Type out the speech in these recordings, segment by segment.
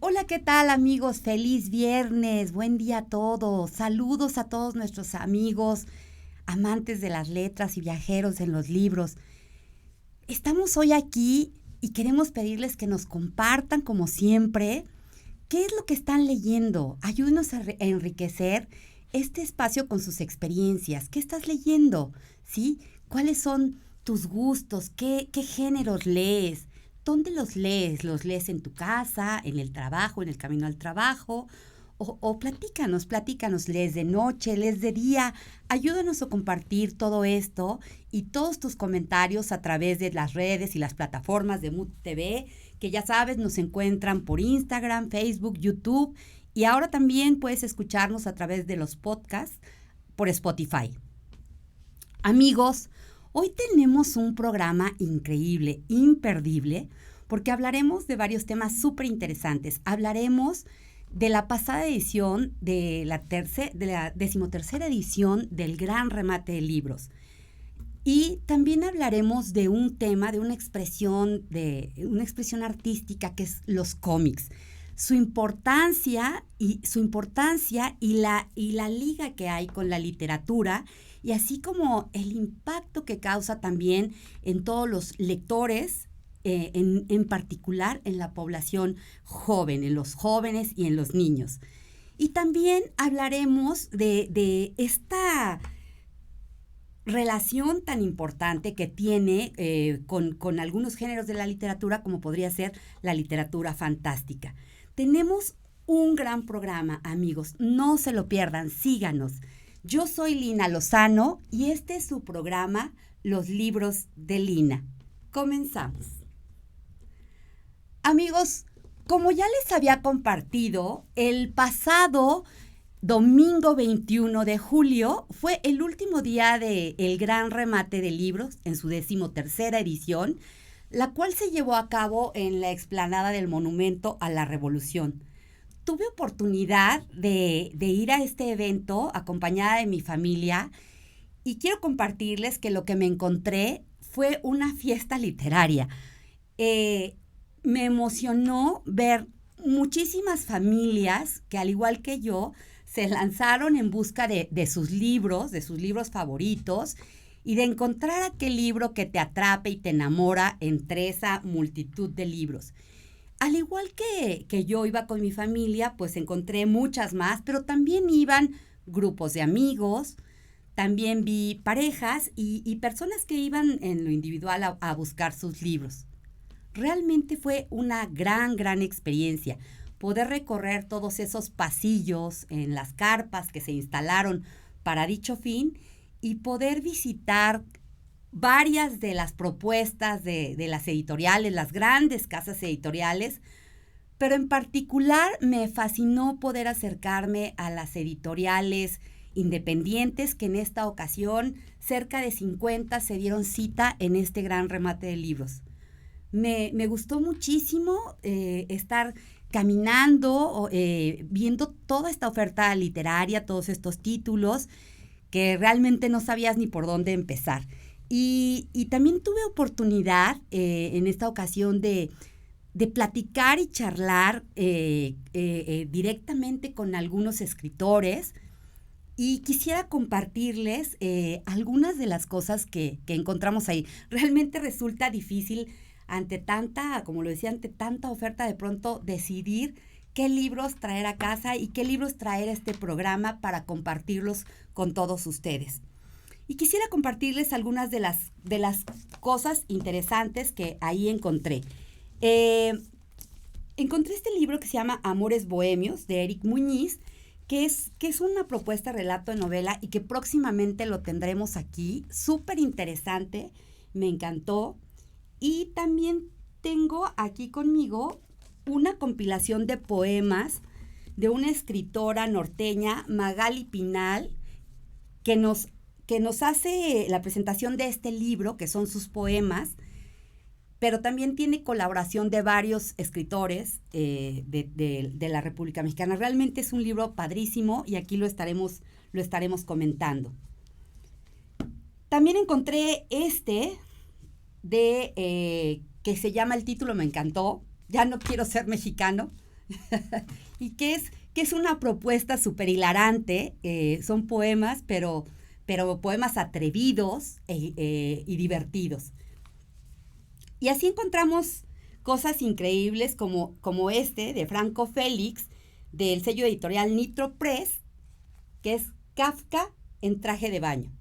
Hola, ¿qué tal amigos? Feliz viernes, buen día a todos. Saludos a todos nuestros amigos, amantes de las letras y viajeros en los libros. Estamos hoy aquí y queremos pedirles que nos compartan, como siempre, qué es lo que están leyendo. Ayúdenos a enriquecer este espacio con sus experiencias. ¿Qué estás leyendo? ¿Sí? ¿Cuáles son tus gustos? ¿Qué géneros lees? ¿Dónde los lees? ¿Los lees en tu casa, en el trabajo, en el camino al trabajo? O platícanos, ¿lees de noche, lees de día? Ayúdanos a compartir todo esto y todos tus comentarios a través de las redes y las plataformas de Mood TV, que ya sabes, nos encuentran por Instagram, Facebook, YouTube, y ahora también puedes escucharnos a través de los podcasts por Spotify. Amigos, hoy tenemos un programa increíble, imperdible, porque hablaremos de varios temas súper interesantes. Hablaremos de la pasada edición, de la 13ª edición del Gran Remate de Libros. Y también hablaremos de un tema, de una expresión artística que es los cómics. Su importancia y la liga que hay con la literatura, y así como el impacto que causa también en todos los lectores, en particular en la población joven, en los jóvenes y en los niños. Y también hablaremos de esta relación tan importante que tiene con algunos géneros de la literatura, como podría ser la literatura fantástica. Tenemos un gran programa, amigos, no se lo pierdan, síganos. Yo soy Lina Lozano y este es su programa, Los Libros de Lina. Comenzamos. Amigos, como ya les había compartido, el pasado domingo 21 de julio fue el último día del Gran Remate de Libros en su 13ª edición, la cual se llevó a cabo en la explanada del Monumento a la Revolución. Tuve oportunidad de ir a este evento acompañada de mi familia y quiero compartirles que lo que me encontré fue una fiesta literaria. Me emocionó ver muchísimas familias que, al igual que yo, se lanzaron en busca de sus libros favoritos y de encontrar aquel libro que te atrape y te enamora entre esa multitud de libros. Al igual que yo iba con mi familia, pues encontré muchas más, pero también iban grupos de amigos, también vi parejas y personas que iban en lo individual a buscar sus libros. Realmente fue una gran experiencia poder recorrer todos esos pasillos en las carpas que se instalaron para dicho fin y poder visitar varias de las propuestas de las editoriales, las grandes casas editoriales, pero en particular me fascinó poder acercarme a las editoriales independientes que en esta ocasión cerca de 50 se dieron cita en este gran remate de libros. Me gustó muchísimo estar caminando, viendo toda esta oferta literaria, todos estos títulos que realmente no sabías ni por dónde empezar. Y también tuve oportunidad en esta ocasión de platicar y charlar directamente con algunos escritores y quisiera compartirles algunas de las cosas que encontramos ahí. Realmente resulta difícil ante tanta oferta, de pronto decidir qué libros traer a casa y qué libros traer a este programa para compartirlos con todos ustedes. Y quisiera compartirles algunas de las cosas interesantes que ahí encontré. Encontré este libro que se llama Amores Bohemios, de Eric Muñiz, que es una propuesta de relato de novela y que próximamente lo tendremos aquí. Súper interesante, me encantó. Y también tengo aquí conmigo una compilación de poemas de una escritora norteña, Magali Pinal, que nos hace la presentación de este libro, que son sus poemas, pero también tiene colaboración de varios escritores de la República Mexicana. Realmente es un libro padrísimo y aquí lo estaremos comentando. También encontré que se llama, el título me encantó, Ya no quiero ser mexicano, y que es una propuesta súper hilarante. Son poemas, pero poemas atrevidos y divertidos. Y así encontramos cosas increíbles como este de Franco Félix, del sello editorial Nitro Press, que es Kafka en traje de baño.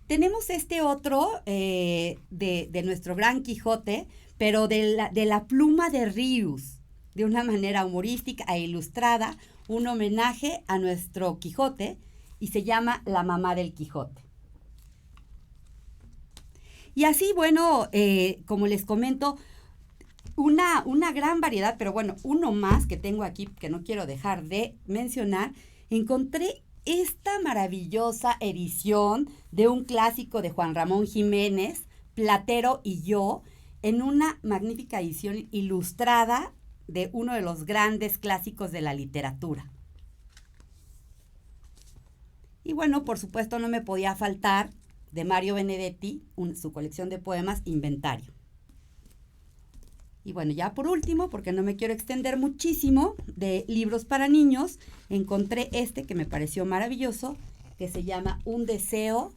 Tenemos este otro de nuestro gran Quijote, pero de la pluma de Rius, de una manera humorística e ilustrada, un homenaje a nuestro Quijote, y se llama La mamá del Quijote. Y así, bueno, como les comento, una gran variedad, pero bueno, uno más que tengo aquí, que no quiero dejar de mencionar, encontré esta maravillosa edición de un clásico de Juan Ramón Jiménez, Platero y yo, en una magnífica edición ilustrada de uno de los grandes clásicos de la literatura. Y bueno, por supuesto no me podía faltar de Mario Benedetti, su colección de poemas Inventario. Y bueno, ya por último, porque no me quiero extender muchísimo, de libros para niños, encontré este que me pareció maravilloso, que se llama Un deseo,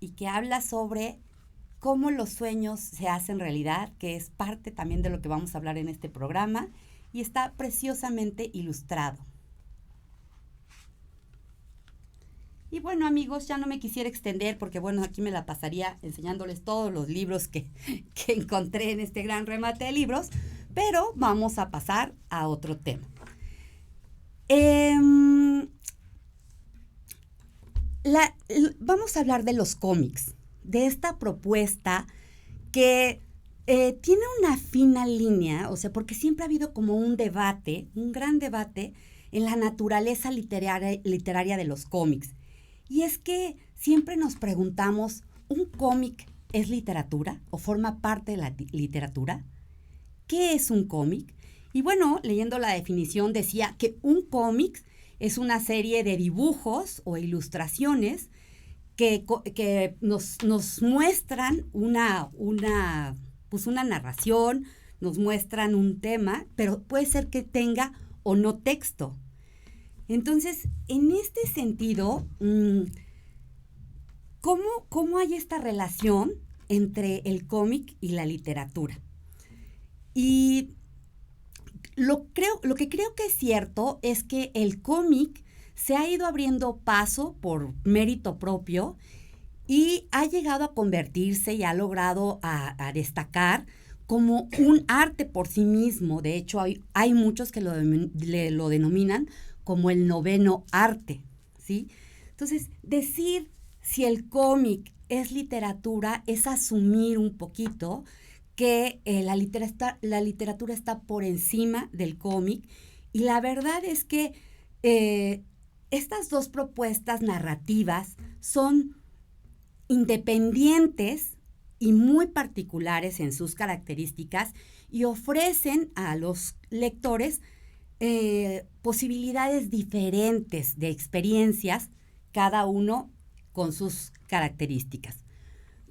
y que habla sobre cómo los sueños se hacen realidad, que es parte también de lo que vamos a hablar en este programa, y está preciosamente ilustrado. Y bueno, amigos, ya no me quisiera extender porque, bueno, aquí me la pasaría enseñándoles todos los libros que encontré en este gran remate de libros, pero vamos a pasar a otro tema. Vamos a hablar de los cómics, de esta propuesta que tiene una fina línea, o sea, porque siempre ha habido como un debate, un gran debate en la naturaleza literaria de los cómics. Y es que siempre nos preguntamos, ¿un cómic es literatura o forma parte de la literatura? ¿Qué es un cómic? Y bueno, leyendo la definición decía que un cómic es una serie de dibujos o ilustraciones que nos muestran una narración, nos muestran un tema, pero puede ser que tenga o no texto. Entonces, en este sentido, ¿cómo hay esta relación entre el cómic y la literatura? Y lo que creo que es cierto es que el cómic se ha ido abriendo paso por mérito propio y ha llegado a convertirse y ha logrado a destacar como un arte por sí mismo. De hecho, hay muchos que lo denominan como el noveno arte, ¿sí? Entonces, decir si el cómic es literatura es asumir un poquito que la literatura está por encima del cómic, y la verdad es que estas dos propuestas narrativas son independientes y muy particulares en sus características y ofrecen a los lectores posibilidades diferentes de experiencias, cada uno con sus características.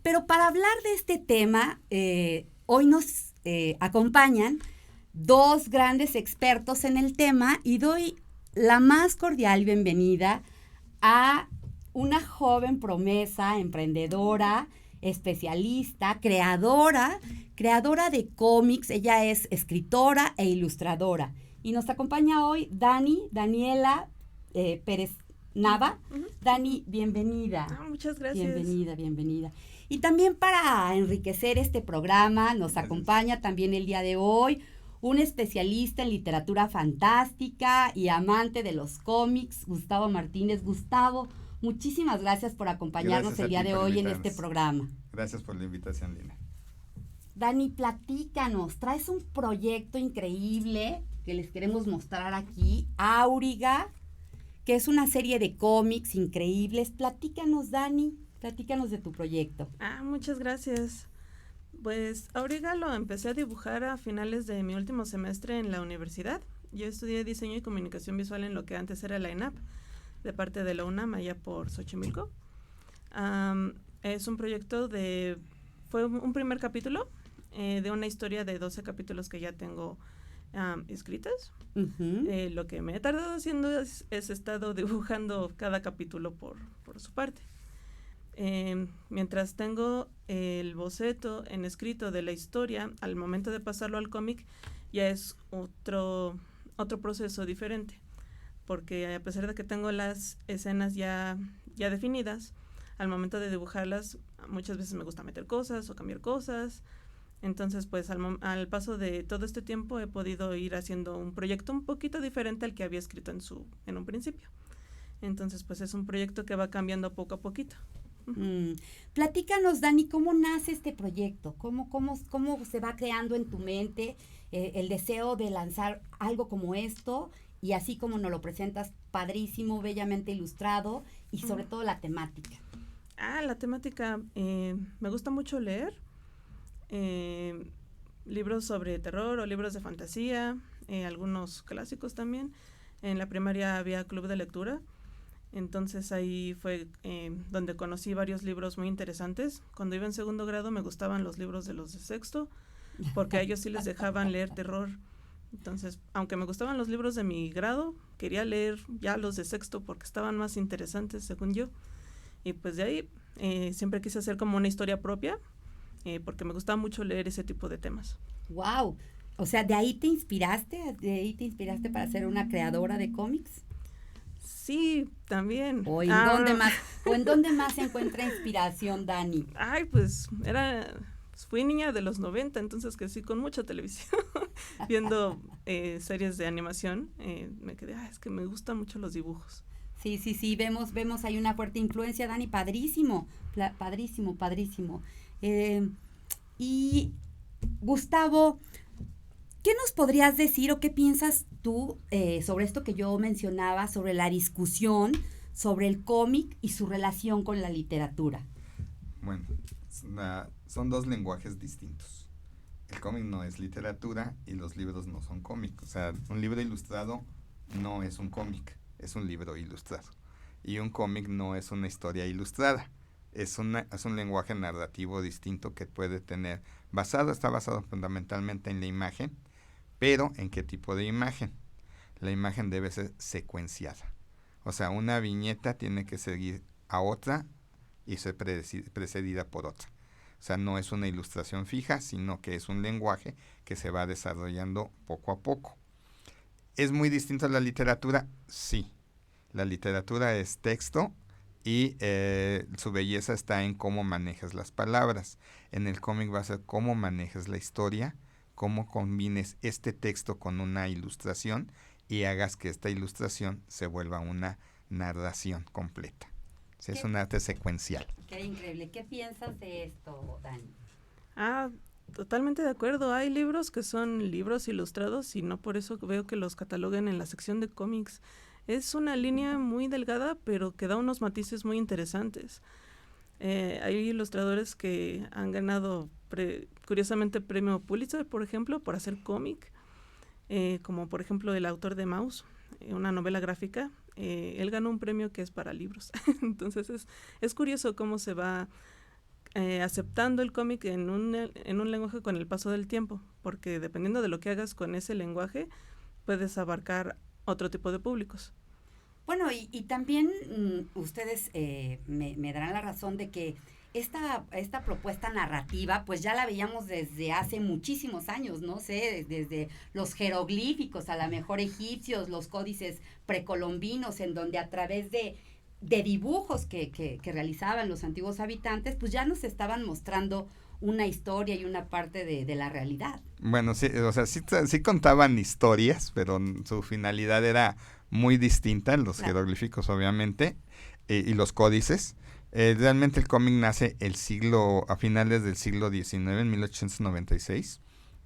Pero para hablar de este tema, hoy nos acompañan dos grandes expertos en el tema y doy la más cordial bienvenida a una joven promesa, emprendedora, especialista, creadora de cómics. Ella es escritora e ilustradora. Y nos acompaña hoy Daniela Pérez Nava. Dani, bienvenida. Muchas gracias. Bienvenida. Y también para enriquecer este programa nos acompaña también el día de hoy un especialista en literatura fantástica y amante de los cómics, Gustavo Martínez. Gustavo, muchísimas gracias por acompañarnos el día de hoy en este programa. Gracias por la invitación, Lina. Dani, platícanos, traes un proyecto increíble que les queremos mostrar aquí, Auriga, que es una serie de cómics increíbles. Platícanos, Dani, platícanos de tu proyecto. Muchas gracias. Pues Auriga lo empecé a dibujar a finales de mi último semestre en la universidad. Yo estudié diseño y comunicación visual en lo que antes era la ENAP, de parte de la UNAM, allá por Xochimilco. Es un proyecto fue un primer capítulo de una historia de 12 capítulos que ya tengo escritas. Lo que me he tardado haciendo es estado dibujando cada capítulo por su parte. Mientras tengo el boceto en escrito de la historia, al momento de pasarlo al cómic, ya es otro proceso diferente. Porque a pesar de que tengo las escenas ya definidas, al momento de dibujarlas, muchas veces me gusta meter cosas o cambiar cosas. Entonces, pues al paso de todo este tiempo he podido ir haciendo un proyecto un poquito diferente al que había escrito en un principio. Entonces, pues es un proyecto que va cambiando poco a poquito. Platícanos, Dani, ¿cómo nace este proyecto? ¿Cómo se va creando en tu mente el deseo de lanzar algo como esto? Y así como nos lo presentas, padrísimo, bellamente ilustrado, y sobre todo la temática. La temática, me gusta mucho leer libros sobre terror o libros de fantasía, algunos clásicos también. En la primaria había club de lectura, entonces ahí fue donde conocí varios libros muy interesantes. Cuando iba en segundo grado me gustaban los libros de los de sexto, porque a ellos sí les dejaban leer terror. Entonces, aunque me gustaban los libros de mi grado, quería leer ya los de sexto porque estaban más interesantes, según yo. Y pues de ahí siempre quise hacer como una historia propia, porque me gustaba mucho leer ese tipo de temas. ¡Wow! O sea, ¿de ahí te inspiraste? Para ser una creadora de cómics? Sí, también. ¿O en dónde más se encuentra inspiración, Dani? Pues fui niña de los 90, entonces crecí con mucha televisión, viendo series de animación. Me quedé, es que me gustan mucho los dibujos. Sí, vemos hay una fuerte influencia, Dani, padrísimo. Y Gustavo, ¿qué nos podrías decir o qué piensas tú sobre esto que yo mencionaba, sobre la discusión, sobre el cómic y su relación con la literatura? Bueno, son dos lenguajes distintos. El cómic no es literatura y los libros no son cómic. O sea, un libro ilustrado no es un cómic, es un libro ilustrado. Y un cómic no es una historia ilustrada. Es un lenguaje narrativo distinto que puede tener está basado fundamentalmente en la imagen, pero ¿en qué tipo de imagen? La imagen debe ser secuenciada. O sea, una viñeta tiene que seguir a otra y ser precedida por otra. O sea, no es una ilustración fija, sino que es un lenguaje que se va desarrollando poco a poco. ¿Es muy distinto a la literatura? Sí. La literatura es texto y su belleza está en cómo manejas las palabras. En el cómic va a ser cómo manejas la historia, cómo combines este texto con una ilustración y hagas que esta ilustración se vuelva una narración completa. O sea, es un arte secuencial. Qué increíble. ¿Qué piensas de esto, Dani? Totalmente de acuerdo. Hay libros que son libros ilustrados y no por eso veo que los cataloguen en la sección de cómics. Es una línea muy delgada, pero que da unos matices muy interesantes. Hay ilustradores que han ganado, curiosamente, premio Pulitzer, por ejemplo, por hacer cómic, como por ejemplo el autor de Maus, una novela gráfica. Él ganó un premio que es para libros. Entonces es curioso cómo se va aceptando el cómic en un lenguaje con el paso del tiempo, porque dependiendo de lo que hagas con ese lenguaje, puedes abarcar otro tipo de públicos. Bueno, y también ustedes me darán la razón de que esta propuesta narrativa, pues ya la veíamos desde hace muchísimos años, no sé, desde los jeroglíficos, a lo mejor egipcios, los códices precolombinos, en donde a través de dibujos que realizaban los antiguos habitantes, pues ya nos estaban mostrando una historia y una parte de la realidad. Bueno, sí, o sea, sí contaban historias, pero su finalidad era muy distinta, los jeroglíficos obviamente, y los códices. Realmente el cómic nace a finales del siglo XIX, en 1896.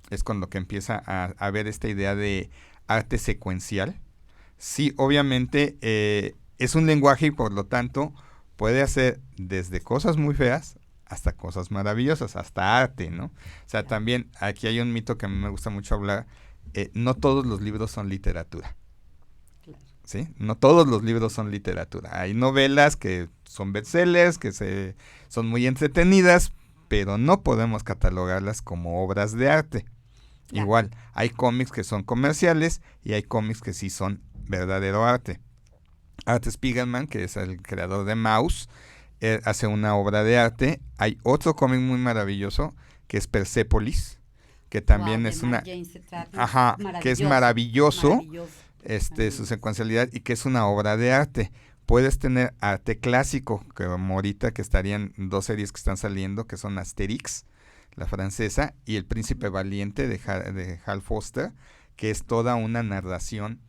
Es cuando que empieza a haber esta idea de arte secuencial. Sí, obviamente es un lenguaje y por lo tanto puede hacer desde cosas muy feas hasta cosas maravillosas, hasta arte, ¿no? O sea, también aquí hay un mito que a mí me gusta mucho hablar, no todos los libros son literatura. Claro. O ¿sí? No todos los libros son literatura. Hay novelas que son bestsellers, son muy entretenidas, pero no podemos catalogarlas como obras de arte. Claro. Igual, hay cómics que son comerciales y hay cómics que sí son verdadero arte. Art Spiegelman, que es el creador de Maus, hace una obra de arte. Hay otro cómic muy maravilloso que es Persepolis, que también es una... Ajá, que es maravilloso. Su secuencialidad, y que es una obra de arte. Puedes tener arte clásico, como ahorita que estarían 2 series que están saliendo, que son Asterix, la francesa, y El Príncipe Valiente de Hal Foster, que es toda una narración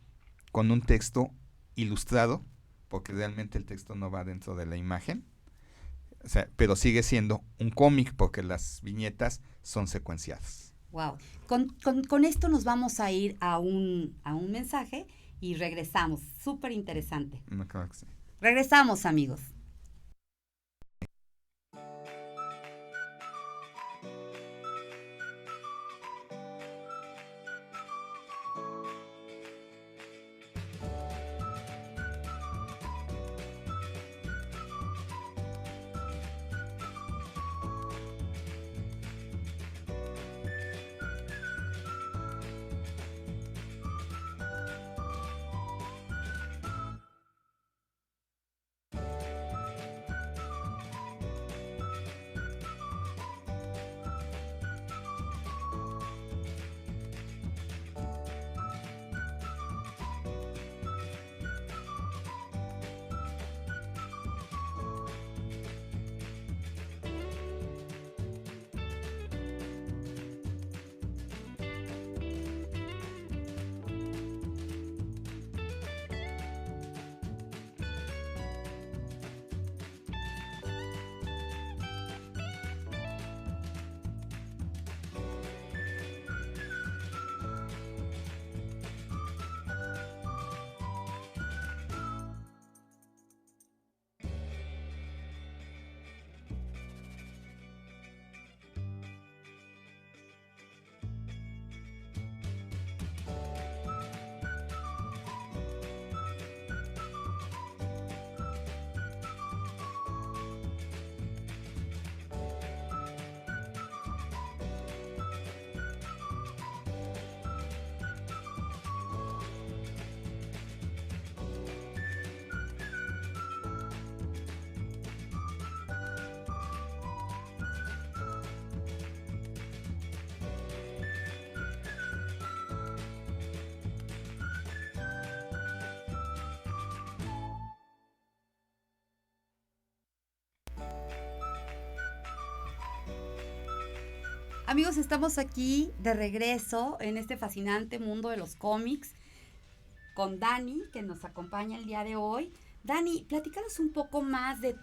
con un texto ilustrado, porque realmente el texto no va dentro de la imagen, o sea, pero sigue siendo un cómic porque las viñetas son secuenciadas. Wow. Con esto nos vamos a ir a un mensaje y regresamos. Súper interesante. No, claro que sí. Regresamos, amigos. Amigos, estamos aquí de regreso en este fascinante mundo de los cómics con Dani, que nos acompaña el día de hoy. Dani, platícanos un poco más de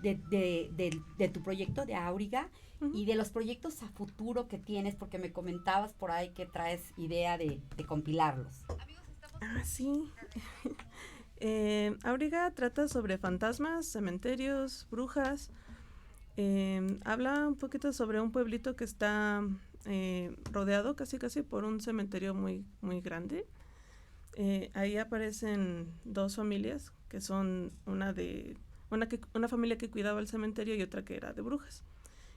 tu proyecto de Auriga y de los proyectos a futuro que tienes, porque me comentabas por ahí que traes idea de compilarlos. Sí. Auriga trata sobre fantasmas, cementerios, brujas. Habla un poquito sobre un pueblito que está rodeado casi por un cementerio muy, muy grande. Ahí aparecen 2 familias, que son una familia que cuidaba el cementerio y otra que era de brujas.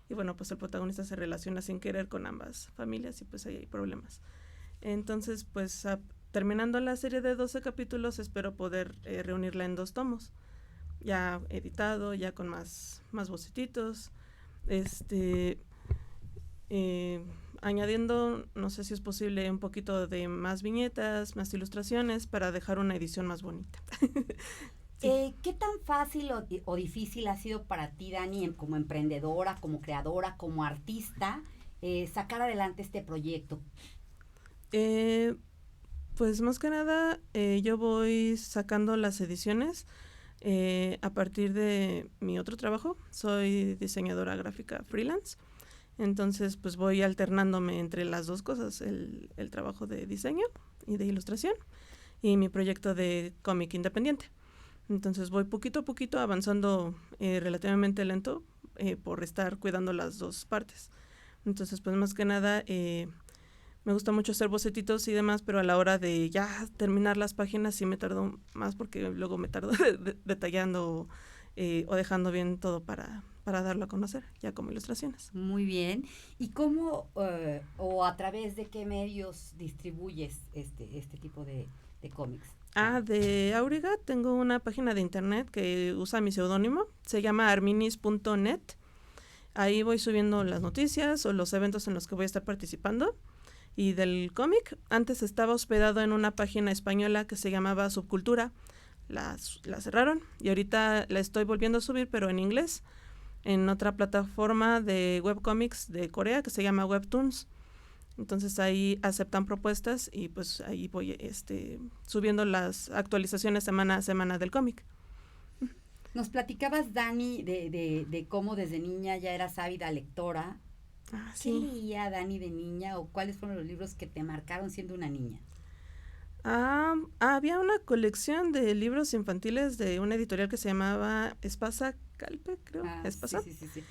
Y bueno, pues el protagonista se relaciona sin querer con ambas familias y pues ahí hay problemas. Entonces, pues terminando la serie de 12 capítulos, espero poder reunirla en 2 tomos. Ya editado, ya con más bocetitos. Añadiendo, no sé si es posible, un poquito de más viñetas, más ilustraciones para dejar una edición más bonita. Sí. ¿Qué tan fácil o difícil ha sido para ti, Dani, como emprendedora, como creadora, como artista, sacar adelante este proyecto? Pues más que nada, yo voy sacando las ediciones a partir de mi otro trabajo. Soy diseñadora gráfica freelance. Entonces, pues voy alternándome entre las 2 cosas, el trabajo de diseño y de ilustración y mi proyecto de cómic independiente. Entonces, voy poquito a poquito avanzando relativamente lento por estar cuidando las 2 partes. Entonces, pues más que nada, Me gusta mucho hacer bocetitos y demás, pero a la hora de ya terminar las páginas sí me tardo más porque luego me tardo detallando o dejando bien todo para darlo a conocer, ya como ilustraciones. Muy bien. ¿Y cómo o a través de qué medios distribuyes este tipo de cómics? De Auriga tengo una página de internet que usa mi seudónimo, se llama arminis.net. Ahí voy subiendo las noticias o los eventos en los que voy a estar participando. Y del cómic, antes estaba hospedado en una página española que se llamaba Subcultura. La cerraron y ahorita la estoy volviendo a subir, pero en inglés, en otra plataforma de webcomics de Corea que se llama Webtoons. Entonces ahí aceptan propuestas y pues ahí voy subiendo las actualizaciones semana a semana del cómic. Nos platicabas, Dani, de cómo desde niña ya eras ávida lectora. Sí. ¿Qué leía Dani de niña o cuáles fueron los libros que te marcaron siendo una niña? Había una colección de libros infantiles de una editorial que se llamaba Espasa Calpe, creo. Espasa. Sí.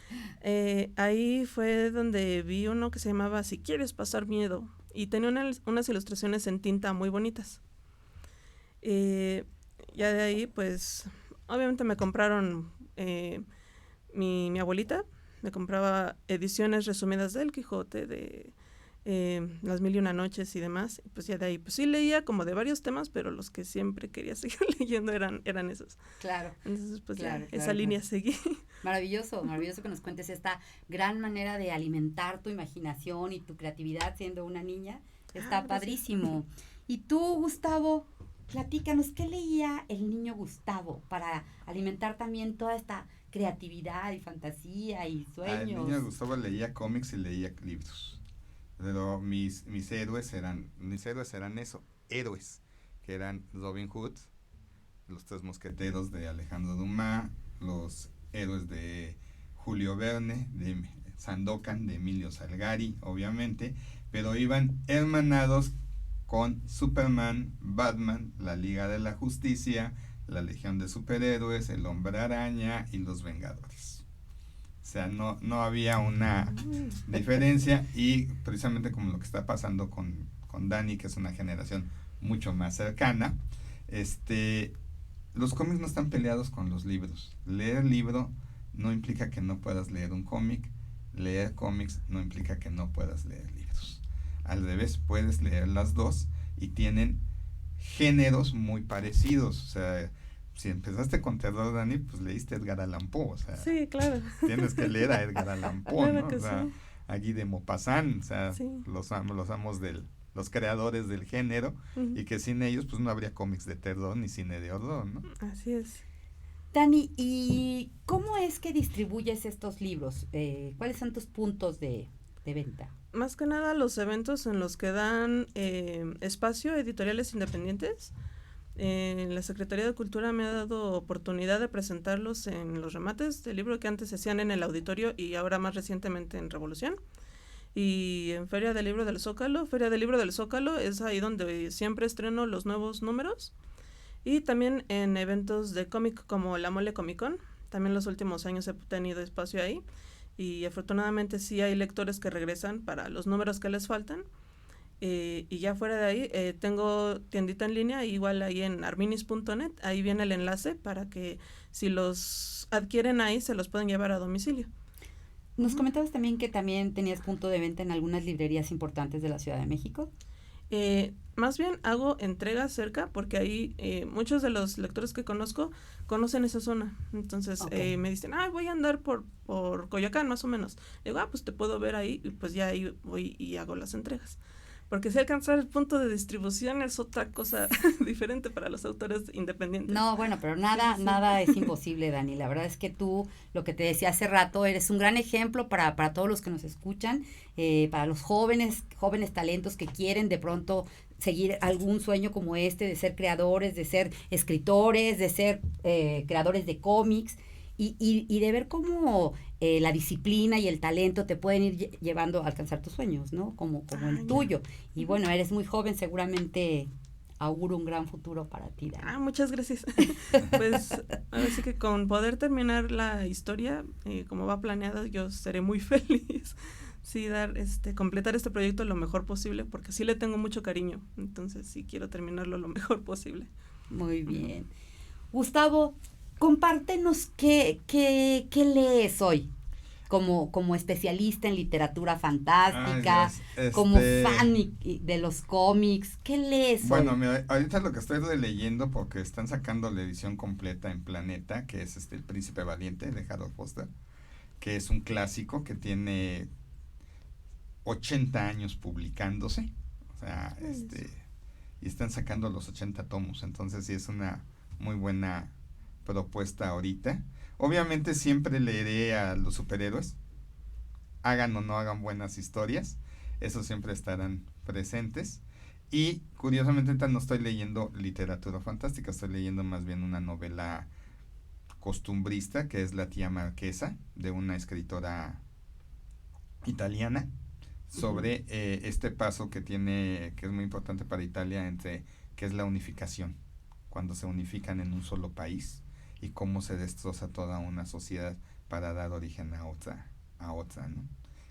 Ahí fue donde vi uno que se llamaba Si quieres pasar miedo y tenía unas ilustraciones en tinta muy bonitas. Ya de ahí, pues, obviamente me compraron mi abuelita, me compraba ediciones resumidas del Quijote, de Las Mil y Una Noches y demás. Y pues ya de ahí, pues sí leía como de varios temas, pero los que siempre quería seguir leyendo eran esos. Claro. Entonces, pues claro, esa línea seguí. Maravilloso que nos cuentes esta gran manera de alimentar tu imaginación y tu creatividad siendo una niña. Está padrísimo. Y tú, Gustavo, platícanos, ¿qué leía el niño Gustavo para alimentar también toda esta creatividad y fantasía y sueños? El niño Gustavo leía cómics y leía libros. Pero mis héroes eran eso, héroes, que eran Robin Hood, los Tres Mosqueteros de Alejandro Dumas, los héroes de Julio Verne, de Sandokan, de Emilio Salgari, obviamente, pero iban hermanados con Superman, Batman, la Liga de la Justicia, la Legión de Superhéroes, el Hombre Araña y los Vengadores. O sea, no había una diferencia, y precisamente como lo que está pasando con Dani, que es una generación mucho más cercana, los cómics no están peleados con los libros. Leer libro no implica que no puedas leer un cómic, leer cómics no implica que no puedas leer libros. Al revés, puedes leer las dos y tienen géneros muy parecidos. O sea, si empezaste con terror, Dani, pues leíste Edgar Allan Poe, o sea, sí, claro. Tienes que leer a Edgar Allan Poe, claro, ¿no? que o sea, sí. a Guy de Maupassant, o sea, sí. los amos los creadores del género, Uh-huh. y que sin ellos pues no habría cómics de terror ni cine de horror, ¿no? Así es. Dani, ¿y cómo es que distribuyes estos libros? ¿Cuáles son tus puntos de venta? Más que nada los eventos en los que dan espacio a editoriales independientes. La Secretaría de Cultura me ha dado oportunidad de presentarlos en los remates del libro que antes se hacían en el auditorio y ahora más recientemente en Revolución. Y en Feria del Libro del Zócalo es ahí donde siempre estreno los nuevos números. Y también en eventos de cómic como la Mole Comic Con, también los últimos años he tenido espacio ahí. Y afortunadamente sí hay lectores que regresan para los números que les faltan. Y ya fuera de ahí, tengo tiendita en línea, igual ahí en arminis.net, ahí viene el enlace para que si los adquieren ahí, se los pueden llevar a domicilio. Nos comentabas también que también tenías punto de venta en algunas librerías importantes de la Ciudad de México. Más bien hago entregas cerca, porque ahí muchos de los lectores que conozco conocen esa zona. Entonces me dicen, voy a andar por Coyoacán, más o menos. Digo, pues te puedo ver ahí, y pues ya ahí voy y hago las entregas. Porque si alcanzar el punto de distribución es otra cosa diferente para los autores independientes. No, bueno, pero nada es imposible, Dani. La verdad es que tú, lo que te decía hace rato, eres un gran ejemplo para todos los que nos escuchan, para los jóvenes talentos que quieren de pronto seguir algún sueño como este, de ser creadores, de ser escritores, de ser creadores de cómics. Y de ver cómo la disciplina y el talento te pueden ir llevando a alcanzar tus sueños, ¿no? Como el tuyo. Y bueno, eres muy joven, seguramente auguro un gran futuro para ti, Dani. Muchas gracias. Pues así que con poder terminar la historia como va planeada, yo seré muy feliz. sí, completar este proyecto lo mejor posible, porque sí le tengo mucho cariño, entonces sí quiero terminarlo lo mejor posible. Muy bien. Gustavo, compártenos qué lees hoy como especialista en literatura fantástica, Dios, como fan de los cómics. ¿Qué lees bueno, hoy? mira, ahorita lo que estoy releyendo, porque están sacando la edición completa en Planeta, que es El Príncipe Valiente de Harold Foster, que es un clásico que tiene 80 años publicándose, o sea, y están sacando los 80 tomos, entonces sí es una muy buena propuesta ahorita. Obviamente siempre leeré a los superhéroes, hagan o no hagan buenas historias, esos siempre estarán presentes. Y curiosamente ahorita no estoy leyendo literatura fantástica, estoy leyendo más bien una novela costumbrista, que es La tía Marquesa, de una escritora italiana, sobre este paso que tiene, que es muy importante para Italia, entre que es la unificación, cuando se unifican en un solo país, y cómo se destroza toda una sociedad para dar origen a otra, ¿no?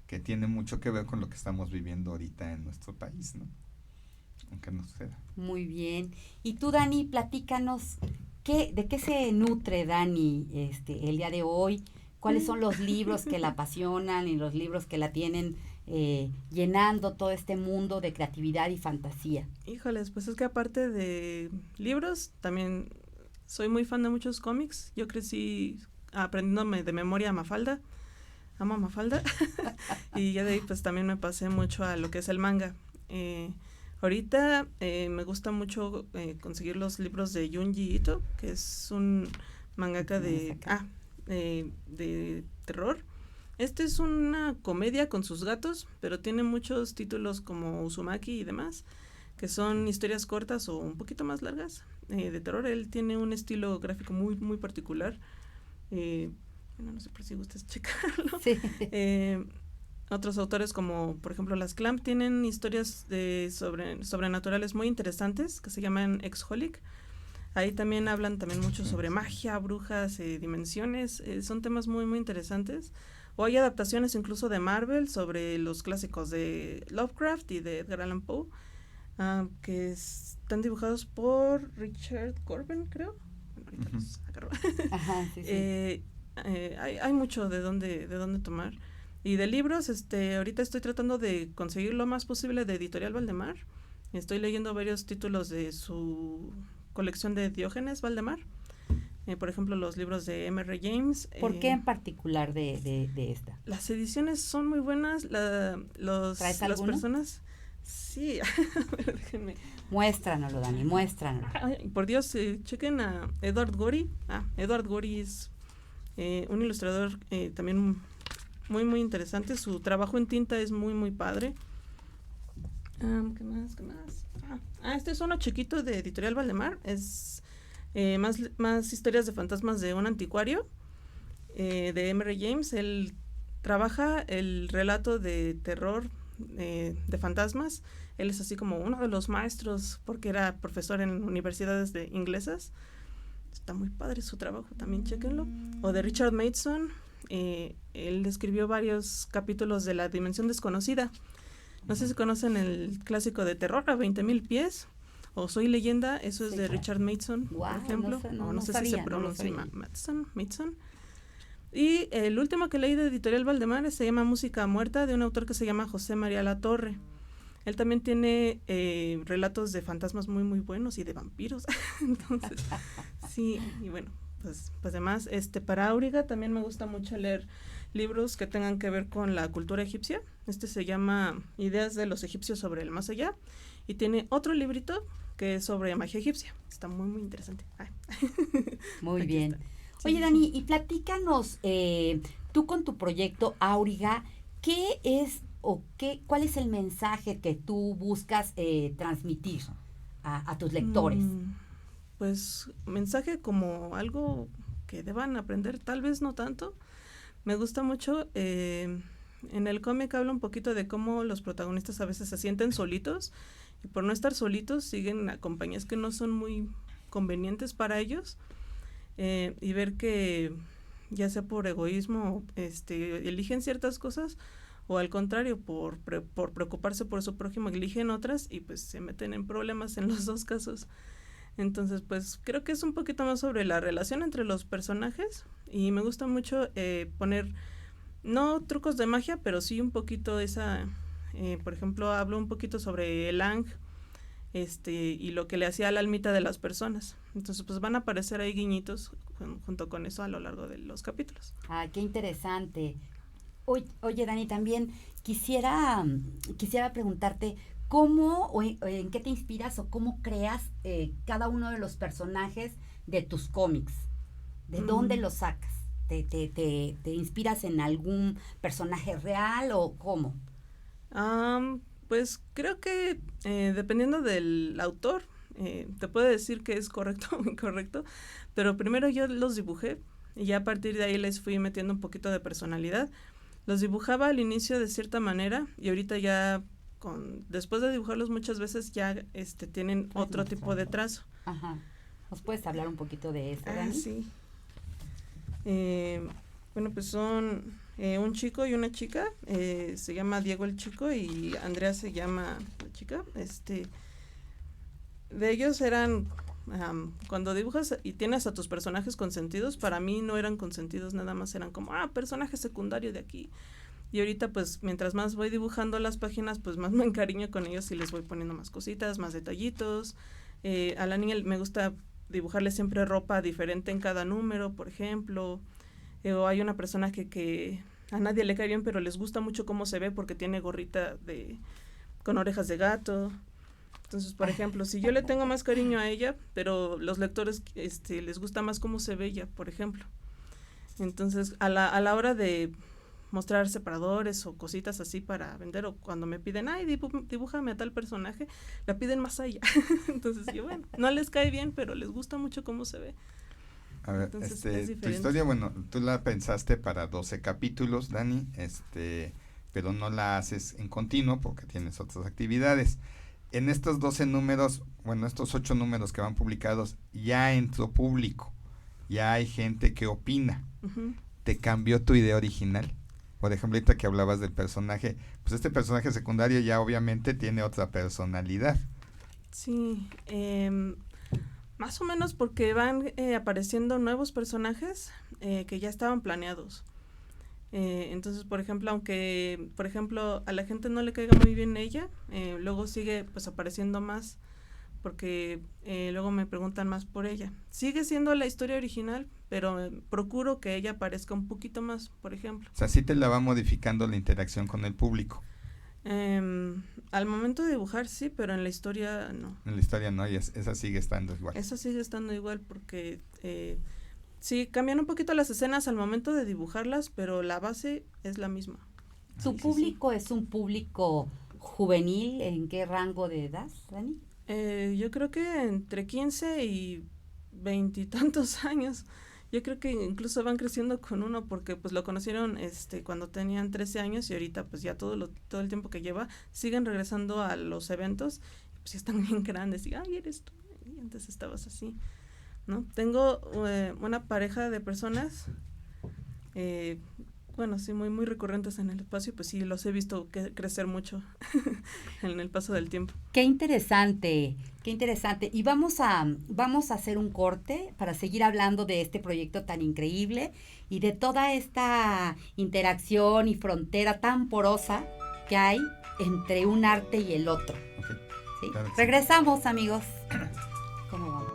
Que tiene mucho que ver con lo que estamos viviendo ahorita en nuestro país, ¿no? Aunque no suceda. Muy bien. Y tú, Dani, platícanos, ¿de qué se nutre Dani el día de hoy? ¿Cuáles son los libros que la apasionan y los libros que la tienen llenando todo este mundo de creatividad y fantasía? Híjoles, pues es que aparte de libros, también soy muy fan de muchos cómics. Yo crecí aprendiéndome de memoria a Mafalda. Amo a Mafalda. Y ya de ahí pues también me pasé mucho a lo que es el manga. Ahorita me gusta mucho conseguir los libros de Junji Ito, que es un mangaka de terror. Este es una comedia con sus gatos, pero tiene muchos títulos como Uzumaki y demás, que son historias cortas o un poquito más largas de terror. Él tiene un estilo gráfico muy, muy particular. No sé por si gustas checarlo. Sí. Otros autores como, por ejemplo, las Clamp tienen historias sobrenaturales muy interesantes que se llaman Exholic. Ahí también hablan mucho sobre magia, brujas, dimensiones. Son temas muy, muy interesantes. O hay adaptaciones incluso de Marvel sobre los clásicos de Lovecraft y de Edgar Allan Poe, que están dibujados por Richard Corbin, creo. Ahorita los agarro. Ajá, sí. Hay mucho de dónde tomar. Y de libros, ahorita estoy tratando de conseguir lo más posible de Editorial Valdemar. Estoy leyendo varios títulos de su colección de Diógenes Valdemar. Por ejemplo, los libros de M.R. James. ¿Por qué en particular de esta? Las ediciones son muy buenas. ¿Traes las personas... Sí, déjenme. Muéstranoslo, Dani, muéstranoslo. Ay, por Dios, chequen a Edward Gorey. Edward Gorey es un ilustrador también muy, muy interesante. Su trabajo en tinta es muy, muy padre. ¿Qué más? Este es uno chiquito de Editorial Valdemar. Es más historias de fantasmas de un anticuario de M.R. James. Él trabaja el relato de terror de fantasmas. Él es así como uno de los maestros porque era profesor en universidades inglesas. Está muy padre su trabajo, también chéquenlo. O de Richard Matheson. Él escribió varios capítulos de La Dimensión Desconocida. No sé si conocen el clásico de terror a 20,000 pies o Soy Leyenda. Eso es de Richard Matheson, por ejemplo. No sé si se pronuncia Matheson. Y el último que leí de Editorial Valdemar se llama Música Muerta, de un autor que se llama José María Latorre. Él también tiene relatos de fantasmas muy, muy buenos y de vampiros. Entonces, sí, y bueno, pues además, para Auriga también me gusta mucho leer libros que tengan que ver con la cultura egipcia. Se llama Ideas de los egipcios sobre el más allá. Y tiene otro librito que es sobre magia egipcia. Está muy, muy interesante. Muy bien. Sí, Oye, Dani, y platícanos, tú con tu proyecto Auriga, ¿qué es cuál es el mensaje que tú buscas transmitir a tus lectores? Pues mensaje como algo que deban aprender, tal vez no tanto. Me gusta mucho, en el cómic habla un poquito de cómo los protagonistas a veces se sienten solitos y por no estar solitos siguen a compañías que no son muy convenientes para ellos, y ver que ya sea por egoísmo eligen ciertas cosas o al contrario, por preocuparse por su prójimo, eligen otras y pues se meten en problemas en los dos casos. Entonces, pues creo que es un poquito más sobre la relación entre los personajes y me gusta mucho poner, no trucos de magia, pero sí un poquito esa, por ejemplo, hablo un poquito sobre el Aang, y lo que le hacía a la almita de las personas. Entonces, pues van a aparecer ahí guiñitos junto con eso a lo largo de los capítulos. Ah, qué interesante. Oye, Dani, también quisiera preguntarte cómo o en qué te inspiras o cómo creas cada uno de los personajes de tus cómics. ¿De dónde los sacas? ¿Te inspiras en algún personaje real o cómo? Pues creo que dependiendo del autor, te puedo decir que es correcto o incorrecto, pero primero yo los dibujé y ya a partir de ahí les fui metiendo un poquito de personalidad. Los dibujaba al inicio de cierta manera y ahorita ya después de dibujarlos muchas veces ya tienen otro tipo de trazo. Ajá. ¿Nos puedes hablar un poquito de eso, Dani? Sí. Bueno, pues son un chico y una chica, se llama Diego el chico y Andrea se llama la chica. De ellos eran, cuando dibujas y tienes a tus personajes consentidos, para mí no eran consentidos, nada más eran como, personaje secundario de aquí. Y ahorita pues mientras más voy dibujando las páginas, pues más me encariño con ellos y les voy poniendo más cositas, más detallitos. A la niña me gusta dibujarle siempre ropa diferente en cada número, por ejemplo. O hay una persona que a nadie le cae bien, pero les gusta mucho cómo se ve porque tiene gorrita con orejas de gato. Entonces, por ejemplo, si yo le tengo más cariño a ella, pero los lectores les gusta más cómo se ve ella, por ejemplo. Entonces, a la hora de mostrar separadores o cositas así para vender, o cuando me piden, dibújame a tal personaje, la piden más allá. Entonces yo, bueno, no les cae bien, pero les gusta mucho cómo se ve. A ver, tu historia, bueno, tú la pensaste para 12 capítulos, Dani, pero no la haces en continuo porque tienes otras actividades. En estos 12 números, bueno, estos 8 números que van publicados, ya entró público, ya hay gente que opina. Uh-huh. ¿Te cambió tu idea original? Por ejemplo, ahorita que hablabas del personaje, pues este personaje secundario ya obviamente tiene otra personalidad. Sí, más o menos porque van apareciendo nuevos personajes que ya estaban planeados. Entonces, por ejemplo, aunque, por ejemplo, a la gente no le caiga muy bien ella, luego sigue pues apareciendo más, porque luego me preguntan más por ella. Sigue siendo la historia original, pero procuro que ella aparezca un poquito más, por ejemplo. O sea, sí te la va modificando la interacción con el público. Al momento de dibujar sí, pero en la historia no. En la historia no, y esa sigue estando igual. Esa sigue estando igual porque sí, cambian un poquito las escenas al momento de dibujarlas, pero la base es la misma. ¿Tu público es un público juvenil? ¿En qué rango de edad, Dani? Yo creo que entre 15 y 20 y tantos años. Yo creo que incluso van creciendo con uno porque pues lo conocieron cuando tenían 13 años y ahorita pues ya todo el tiempo que lleva siguen regresando a los eventos, pues ya están bien grandes y eres tú, y antes estabas así, ¿no? Tengo una pareja de personas bueno, sí, muy muy recurrentes en el espacio, pues sí, los he visto crecer mucho en el paso del tiempo. Qué interesante, qué interesante. Y vamos a hacer un corte para seguir hablando de este proyecto tan increíble y de toda esta interacción y frontera tan porosa que hay entre un arte y el otro. Okay. ¿Sí? Claro que Regresamos, amigos. ¿Cómo vamos?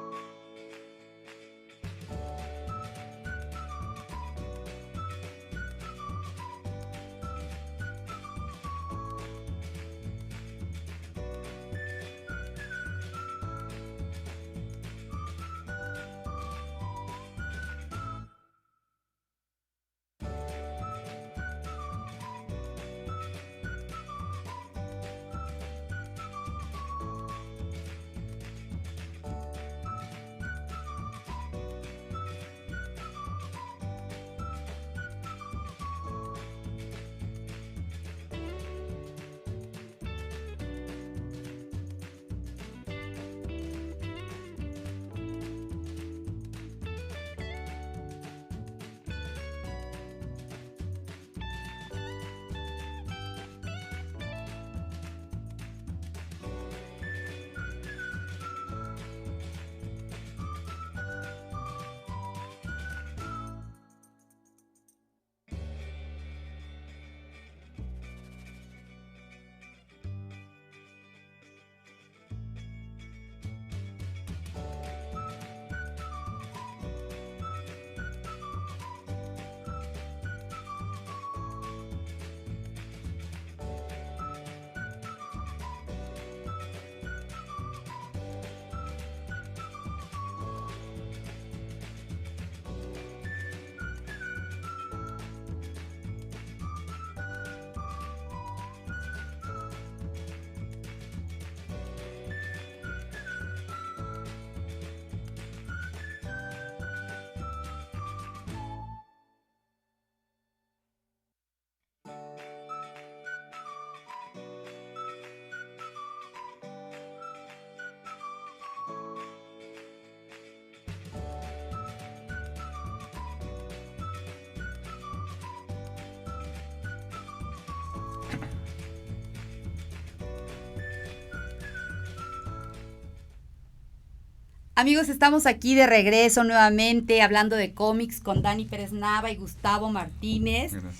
Amigos, estamos aquí de regreso nuevamente hablando de cómics con Dani Pérez Nava y Gustavo Martínez. Gracias.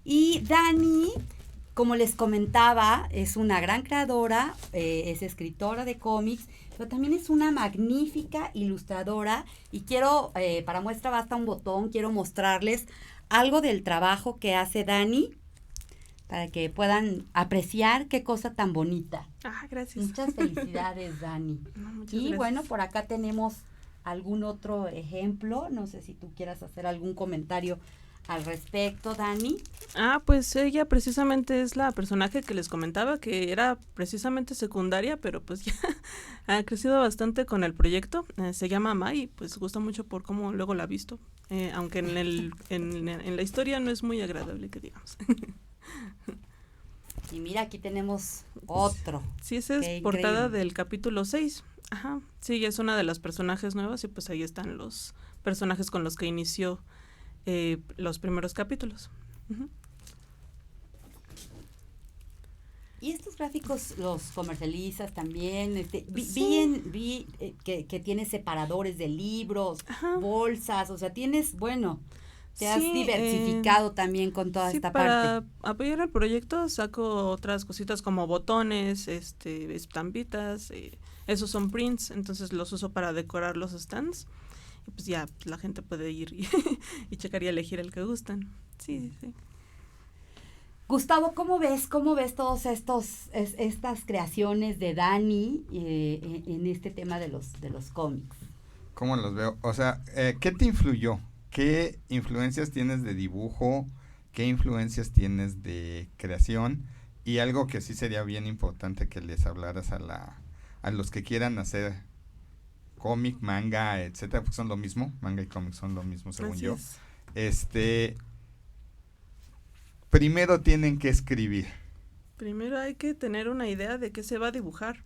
Y Dani, como les comentaba, es una gran creadora, es escritora de cómics, pero también es una magnífica ilustradora. Y quiero, para muestra basta un botón, quiero mostrarles algo del trabajo que hace Dani para que puedan apreciar qué cosa tan bonita. Gracias. Muchas felicidades, Dani. No, muchas Y gracias. bueno, por acá tenemos algún otro ejemplo. No sé si tú quieras hacer algún comentario al respecto, Dani. Pues ella precisamente es la personaje que les comentaba, que era precisamente secundaria, pero pues ya ha crecido bastante con el proyecto. Se llama Mai y pues gusta mucho por cómo luego la ha visto, aunque en la historia no es muy agradable, que digamos. Y mira, aquí tenemos otro. Sí, esa es portada del capítulo 6. Ajá, sí, es una de las personajes nuevas y pues ahí están los personajes con los que inició los primeros capítulos. Uh-huh. ¿Y estos gráficos los comercializas también? Sí. Vi que tienes separadores de libros, Ajá. bolsas, o sea, tienes, bueno, te has Sí, diversificado también con toda esta para parte. apoyar el proyecto saco otras cositas como botones, estampitas, esos son prints, entonces los uso para decorar los stands. Y pues ya la gente puede ir y checar y elegir el que gustan. Sí. Gustavo, ¿cómo ves todos estas creaciones de Dani en este tema de los cómics? ¿Cómo los veo? O sea, ¿qué te influyó? ¿Qué influencias tienes de dibujo? ¿Qué influencias tienes de creación? Y algo que sí sería bien importante que les hablaras a los que quieran hacer cómic, manga, etcétera, porque son lo mismo, manga y cómic son lo mismo según Así yo. es. Primero tienen que escribir. Primero hay que tener una idea de qué se va a dibujar.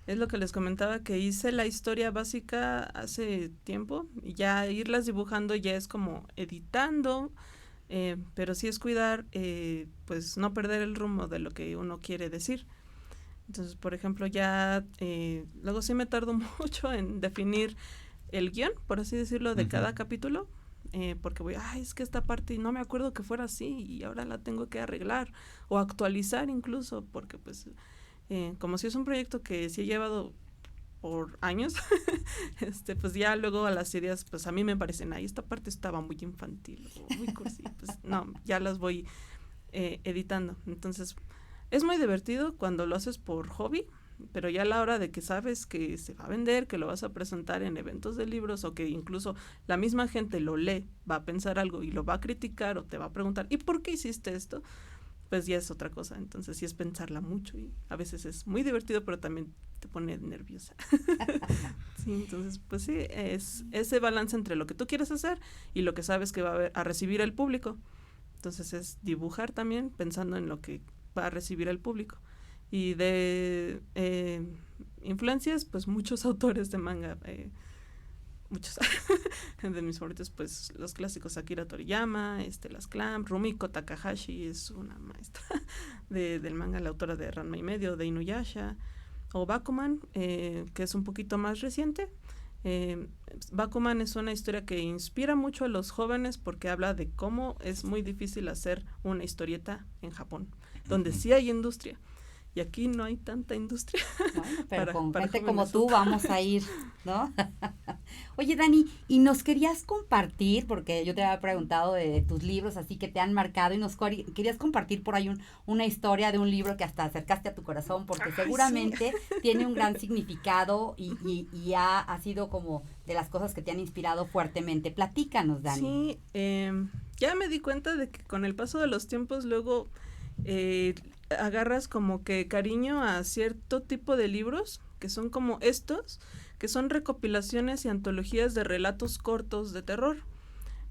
Es lo que les comentaba, que hice la historia básica hace tiempo y ya irlas dibujando ya es como editando, pero sí es cuidar, pues no perder el rumbo de lo que uno quiere decir. Entonces, por ejemplo, ya luego sí me tardo mucho en definir el guión, por así decirlo, de cada capítulo, porque es que esta parte no me acuerdo que fuera así y ahora la tengo que arreglar o actualizar incluso, porque pues como si es un proyecto que sí he llevado por años, pues ya luego a las ideas, pues a mí me parecen, esta parte estaba muy infantil o muy cursi, pues no, ya las voy editando. Entonces, es muy divertido cuando lo haces por hobby, pero ya a la hora de que sabes que se va a vender, que lo vas a presentar en eventos de libros o que incluso la misma gente lo lee, va a pensar algo y lo va a criticar o te va a preguntar, ¿y por qué hiciste esto? Pues ya es otra cosa. Entonces sí es pensarla mucho y a veces es muy divertido, pero también te pone nerviosa. Sí, entonces pues sí, es ese balance entre lo que tú quieres hacer y lo que sabes que va a recibir el público. Entonces es dibujar también pensando en lo que va a recibir el público. Y de influencias, pues muchos autores de manga, muchos de mis favoritos, pues los clásicos Akira Toriyama, las Clamp, Rumiko Takahashi es una maestra del manga, la autora de Ranma y medio, de Inuyasha, o Bakuman, que es un poquito más reciente. Bakuman es una historia que inspira mucho a los jóvenes porque habla de cómo es muy difícil hacer una historieta en Japón, donde sí hay industria. Y aquí no hay tanta industria. Bueno, pero con gente jóvenes. como tú vamos a ir, ¿no? Oye, Dani, y nos querías compartir, porque yo te había preguntado de tus libros, así que te han marcado, y nos querías compartir por ahí una historia de un libro que hasta acercaste a tu corazón, porque seguramente tiene un gran significado y ha sido como de las cosas que te han inspirado fuertemente. Platícanos, Dani. Sí, ya me di cuenta de que con el paso de los tiempos luego agarras como que cariño a cierto tipo de libros que son como estos, que son recopilaciones y antologías de relatos cortos de terror.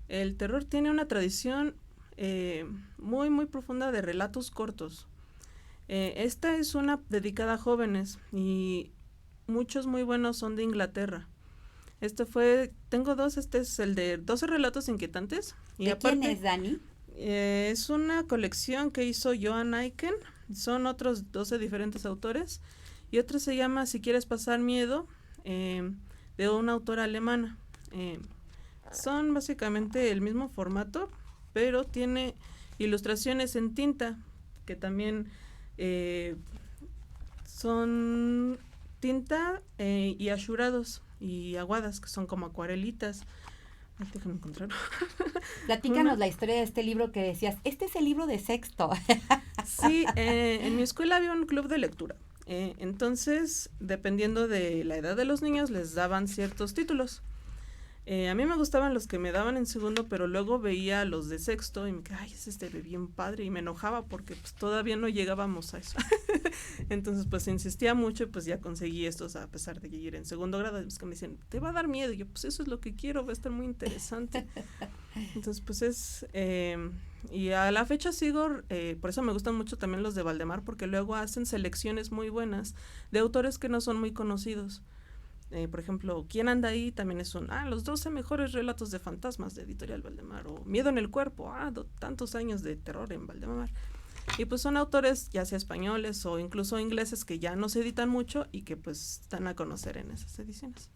El terror tiene una tradición muy muy profunda de relatos cortos. Esta es una dedicada a jóvenes y muchos muy buenos son de Inglaterra. Tengo dos, este es el de 12 relatos inquietantes. Y ¿De aparte, quién es, Dani? Es una colección que hizo Joan Aiken, son otros 12 diferentes autores, y otra se llama Si quieres pasar miedo, de una autora alemana. Son básicamente el mismo formato, pero tiene ilustraciones en tinta, que también son tinta y achurados y aguadas, que son como acuarelitas. Déjame encontrarlo. Platícanos la historia de este libro que decías, este es el libro de sexto. Sí, en mi escuela había un club de lectura. Entonces, dependiendo de la edad de los niños, les daban ciertos títulos. A mí me gustaban los que me daban en segundo, pero luego veía los de sexto y me quedaba, ay, es este bien padre, y me enojaba porque pues todavía no llegábamos a eso. Entonces pues insistía mucho y pues ya conseguí estos a pesar de que ir en segundo grado. Es que me decían, te va a dar miedo, y yo pues eso es lo que quiero, va a estar muy interesante. Entonces pues y a la fecha sigo, por eso me gustan mucho también los de Valdemar, porque luego hacen selecciones muy buenas de autores que no son muy conocidos. Por ejemplo, ¿Quién anda ahí? También es los 12 mejores relatos de fantasmas de Editorial Valdemar, o Miedo en el cuerpo, tantos años de terror en Valdemar. Y pues son autores ya sea españoles o incluso ingleses que ya no se editan mucho y que pues están a conocer en esas ediciones.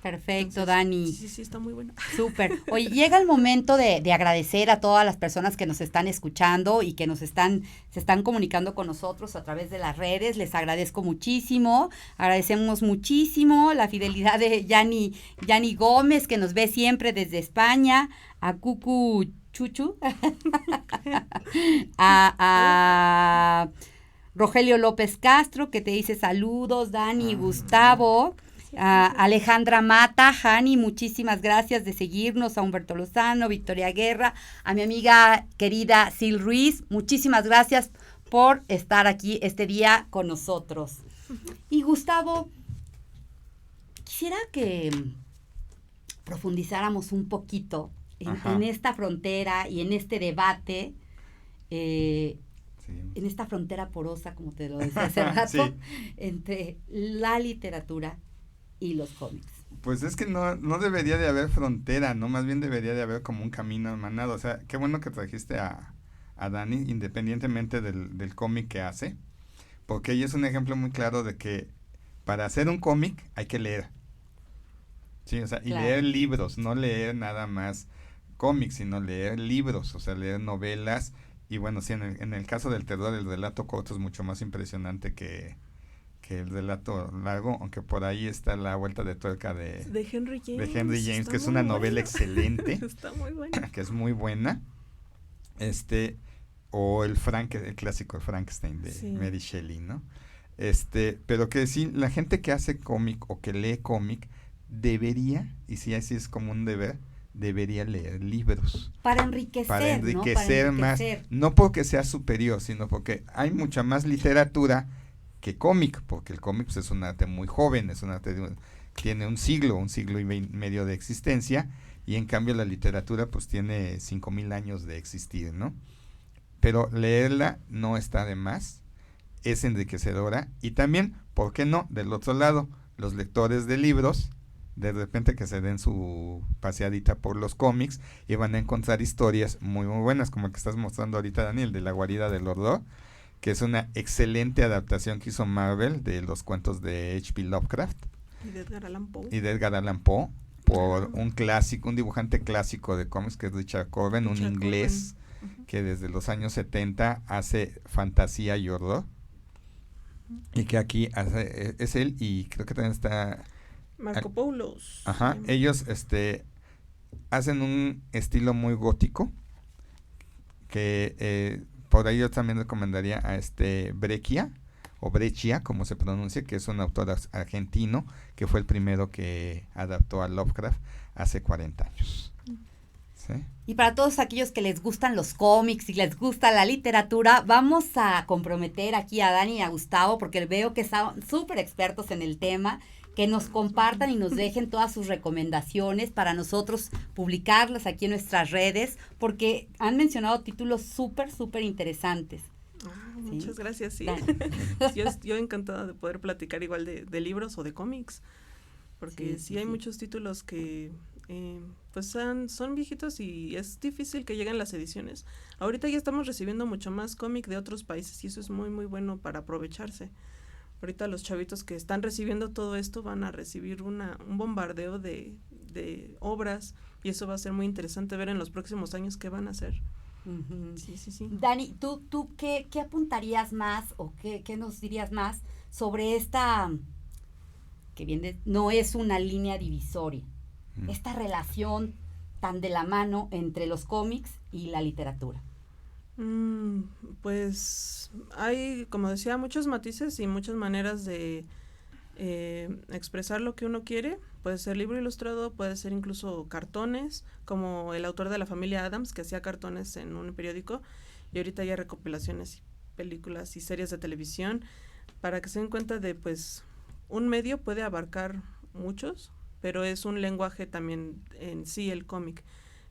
Perfecto, Entonces, Dani. Sí, está muy buena. Súper. Oye, llega el momento de agradecer a todas las personas que nos están escuchando y que se están comunicando con nosotros a través de las redes. Les agradezco muchísimo. Agradecemos muchísimo la fidelidad de Yani Gómez, que nos ve siempre desde España, a Cucu Chuchu, a Rogelio López Castro, que te dice saludos, Dani, Gustavo. Alejandra Mata, Jani, muchísimas gracias de seguirnos, a Humberto Lozano, Victoria Guerra, a mi amiga querida Sil Ruiz, muchísimas gracias por estar aquí este día con nosotros. Y Gustavo, quisiera que profundizáramos un poquito en esta frontera y en este debate, en esta frontera porosa, como te lo decía hace rato, entre la literatura y los cómics. Pues es que no debería de haber frontera, ¿no? Más bien debería de haber como un camino hermanado. O sea, qué bueno que trajiste a Dani, independientemente del cómic que hace, porque ella es un ejemplo muy claro de que para hacer un cómic hay que leer. Sí, o sea, y leer libros, no leer nada más cómics, sino leer libros, o sea, leer novelas. Y bueno, sí, en el caso del terror, el relato corto es mucho más impresionante que el relato largo, aunque por ahí está La vuelta de tuerca de Henry James. De Henry James, que es una novela excelente. Está muy buena. Que es muy buena. O el clásico de Frankenstein de Mary Shelley, ¿no? Pero que sí, la gente que hace cómic o que lee cómic debería, y si así es como un deber, debería leer libros. Para enriquecer, más, no porque sea superior, sino porque hay mucha más literatura que cómic, porque el cómic pues, es un arte muy joven, es un arte tiene un siglo y medio de existencia, y en cambio la literatura pues tiene 5,000 años de existir, ¿no? Pero leerla no está de más, es enriquecedora, y también, ¿por qué no? Del otro lado, los lectores de libros, de repente que se den su paseadita por los cómics y van a encontrar historias muy muy buenas, como el que estás mostrando ahorita, Daniel, de La guarida del horror, que es una excelente adaptación que hizo Marvel de los cuentos de H.P. Lovecraft y de Edgar Allan Poe por un dibujante clásico de cómics que es Richard Corben, un inglés que desde los años 70 hace fantasía y horror, y que aquí es él, y creo que también está Marco Paulos. Ellos hacen un estilo muy gótico que por ahí yo también recomendaría a Breccia, o Breccia, como se pronuncia, que es un autor argentino, que fue el primero que adaptó a Lovecraft hace 40 años. ¿Sí? Y para todos aquellos que les gustan los cómics y les gusta la literatura, vamos a comprometer aquí a Dani y a Gustavo, porque veo que son súper expertos en el tema, que nos compartan y nos dejen todas sus recomendaciones para nosotros publicarlas aquí en nuestras redes, porque han mencionado títulos súper interesantes. Muchas gracias, sí. yo encantada de poder platicar igual de libros o de cómics, porque sí hay muchos títulos que pues son viejitos y es difícil que lleguen las ediciones. Ahorita ya estamos recibiendo mucho más cómic de otros países y eso es muy muy bueno para aprovecharse, ahorita los chavitos que están recibiendo todo esto van a recibir un bombardeo de obras, y eso va a ser muy interesante ver en los próximos años qué van a hacer. Uh-huh. Sí. Dani, ¿tú qué apuntarías más o qué nos dirías más sobre esta, que bien no es una línea divisoria, esta relación tan de la mano entre los cómics y la literatura? Pues hay, como decía, muchos matices y muchas maneras de expresar lo que uno quiere. Puede ser libro ilustrado, puede ser incluso cartones, como el autor de La Familia Addams, que hacía cartones en un periódico, y ahorita hay recopilaciones, películas y series de televisión, para que se den cuenta de, pues, un medio puede abarcar muchos, pero es un lenguaje también en sí el cómic.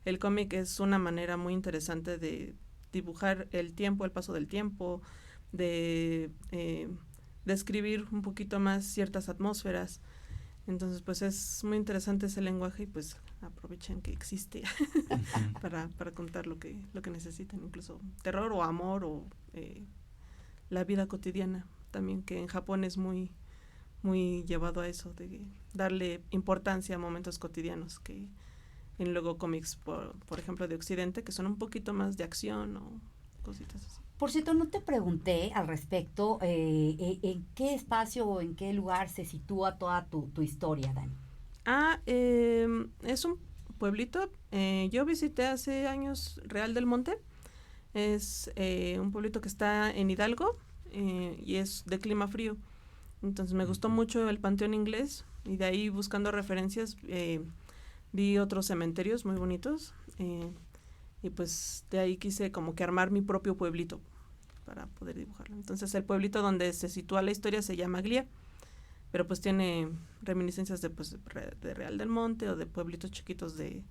El cómic es una manera muy interesante de dibujar el tiempo, el paso del tiempo, de describir un poquito más ciertas atmósferas. Entonces, pues es muy interesante ese lenguaje, y pues aprovechen que existe para contar lo que necesiten, incluso terror o amor o la vida cotidiana también, que en Japón es muy muy llevado a eso, de darle importancia a momentos cotidianos, que en luego cómics, por ejemplo, de Occidente, que son un poquito más de acción o cositas así. Por cierto, no te pregunté al respecto en qué espacio o en qué lugar se sitúa toda tu historia, Dani. Es un pueblito, yo visité hace años Real del Monte, es un pueblito que está en Hidalgo, y es de clima frío. Entonces me gustó mucho el Panteón Inglés, y de ahí, buscando referencias, vi otros cementerios muy bonitos, y pues de ahí quise como que armar mi propio pueblito para poder dibujarlo. Entonces el pueblito donde se sitúa la historia se llama Glia, pero pues tiene reminiscencias de Real del Monte o de pueblitos chiquitos de...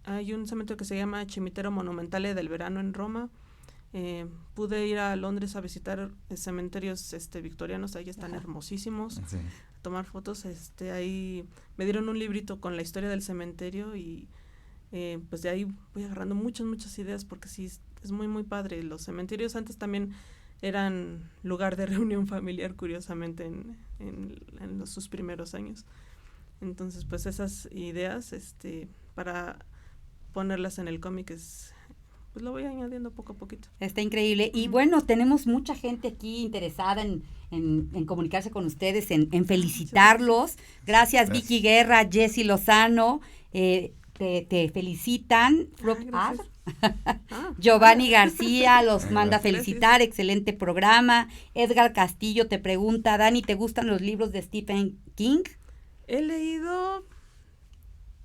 hay un cementerio que se llama Cimitero Monumentale del Verano en Roma. Pude ir a Londres a visitar cementerios victorianos, ahí están hermosísimos, sí, a tomar fotos. Ahí me dieron un librito con la historia del cementerio, y pues de ahí voy agarrando muchas ideas, porque sí es muy muy padre. Los cementerios antes también eran lugar de reunión familiar, curiosamente, en sus primeros años. Entonces, pues esas ideas para ponerlas en el cómic pues lo voy añadiendo poco a poquito. Está increíble. Y bueno, tenemos mucha gente aquí interesada en comunicarse con ustedes, en felicitarlos. Gracias, Vicky Guerra, Jessy Lozano, te felicitan. Giovanni García los manda a felicitar, excelente programa. Edgar Castillo te pregunta, Dani, ¿te gustan los libros de Stephen King? He leído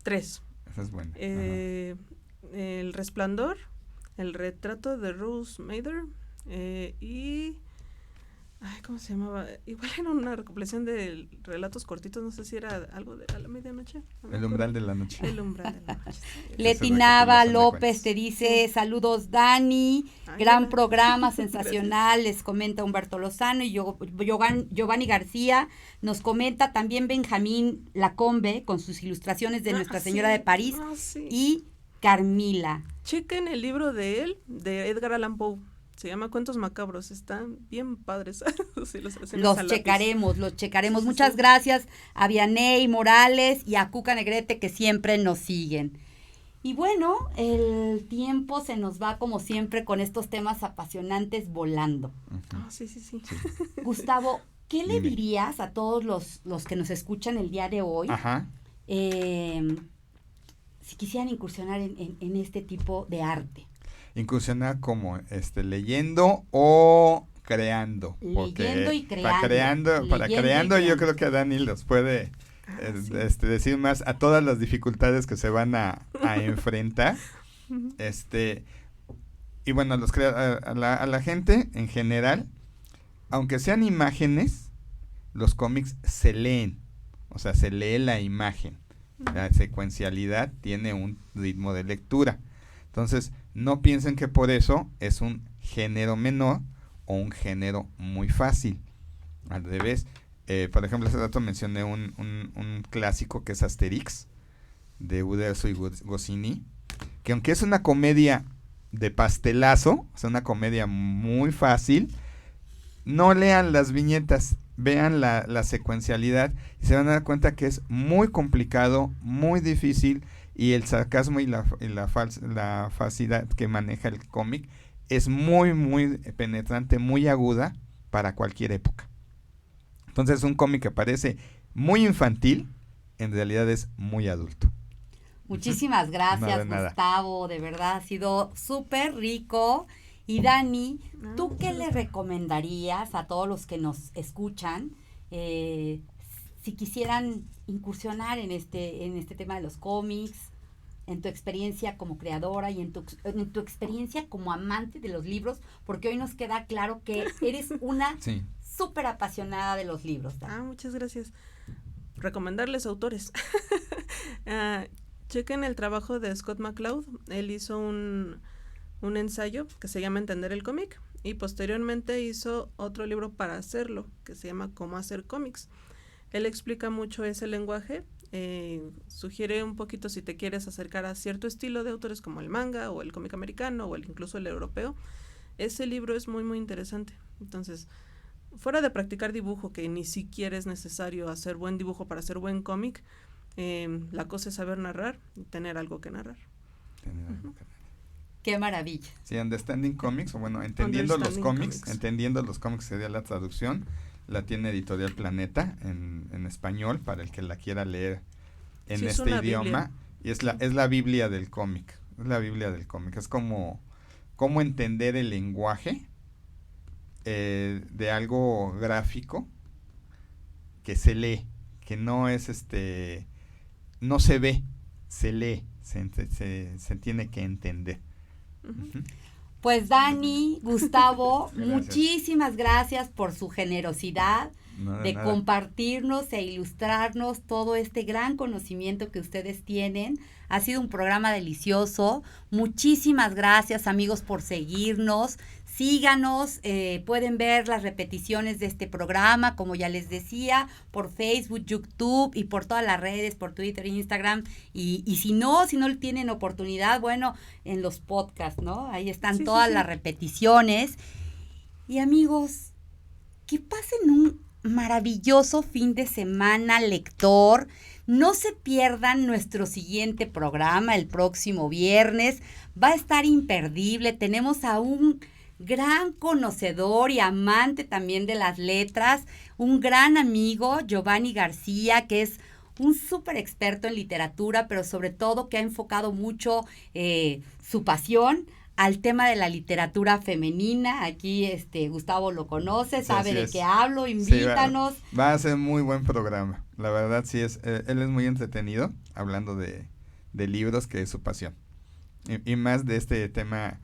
3. Esa es buena. El Resplandor, El retrato de Rose Mather, y... ¿cómo se llamaba? Igual era una recopilación de relatos cortitos, no sé si era algo de A la Medianoche. El umbral de la noche. El umbral de la noche. Leti Nava López te dice, saludos Dani, gran programa, sensacional, les comenta Humberto Lozano. Y Giovanni García nos comenta también Benjamín Lacombe con sus ilustraciones de Nuestra Señora de París y Carmila. Chequen el libro de él, de Edgar Allan Poe. Se llama Cuentos Macabros, están bien padres. Sí, los checaremos. Sí, muchas gracias a Vianey Morales y a Cuca Negrete, que siempre nos siguen. Y bueno, el tiempo se nos va como siempre con estos temas apasionantes volando. Uh-huh. Sí. Gustavo, ¿qué le dirías a todos los que nos escuchan el día de hoy? Ajá. Si quisieran incursionar en este tipo de arte. Incursionar como leyendo o creando. Leyendo y creando. Para creando yo creo que Dani los puede decir más a todas las dificultades que se van a enfrentar. Y bueno, a la gente en general, aunque sean imágenes, los cómics se leen. O sea, se lee la imagen. La secuencialidad tiene un ritmo de lectura. Entonces, no piensen que por eso es un género menor o un género muy fácil. Al revés, por ejemplo, hace rato mencioné un clásico que es Asterix, de Uderzo y Goscinny, que aunque es una comedia de pastelazo, o sea, una comedia muy fácil, no lean las viñetas, vean la secuencialidad y se van a dar cuenta que es muy complicado, muy difícil, y el sarcasmo y la falsidad que maneja el cómic es muy, muy penetrante, muy aguda para cualquier época. Entonces, un cómic que parece muy infantil, en realidad es muy adulto. Muchísimas gracias, Nada. Gustavo, de verdad ha sido súper rico. Y Dani, ¿tú qué le recomendarías a todos los que nos escuchan si quisieran incursionar en este tema de los cómics, en tu experiencia como creadora y en tu experiencia como amante de los libros? Porque hoy nos queda claro que eres una Sí. súper apasionada de los libros, Dani. Muchas gracias. Recomendarles autores. Chequen el trabajo de Scott McCloud. Él hizo un ensayo que se llama Entender el cómic, y posteriormente hizo otro libro para hacerlo que se llama Cómo hacer cómics. Él explica mucho ese lenguaje, sugiere un poquito si te quieres acercar a cierto estilo de autores como el manga o el cómic americano o incluso el europeo. Ese libro es muy muy interesante. Entonces, fuera de practicar dibujo, que ni siquiera es necesario hacer buen dibujo para hacer buen cómic, la cosa es saber narrar y tener algo que narrar. Qué maravilla. Sí, Understanding Comics, o bueno, Entendiendo los cómics sería la traducción. La tiene Editorial Planeta en español, para el que la quiera leer en este idioma. Biblia. Y es la Biblia del cómic. Es la Biblia del cómic. Es como cómo entender el lenguaje de algo gráfico que se lee, que no es no se ve, se lee, se tiene que entender. Uh-huh. Pues Dani, Gustavo, muchísimas gracias por su generosidad de compartirnos e ilustrarnos todo este gran conocimiento que ustedes tienen. Ha sido un programa delicioso. Muchísimas gracias, amigos, por seguirnos. Síganos, pueden ver las repeticiones de este programa, como ya les decía, por Facebook, YouTube y por todas las redes, por Twitter, Instagram. Y si no tienen oportunidad, bueno, en los podcasts, ¿no? Ahí están todas las repeticiones. Y amigos, que pasen un maravilloso fin de semana, lector. No se pierdan nuestro siguiente programa el próximo viernes. Va a estar imperdible. Tenemos a un gran conocedor y amante también de las letras, un gran amigo, Giovanni García, que es un súper experto en literatura, pero sobre todo que ha enfocado mucho su pasión al tema de la literatura femenina. Aquí Gustavo lo conoce, sabe de qué hablo, invítanos. Sí, va a ser muy buen programa, la verdad sí es, él es muy entretenido, hablando de libros, que es su pasión, y más de este tema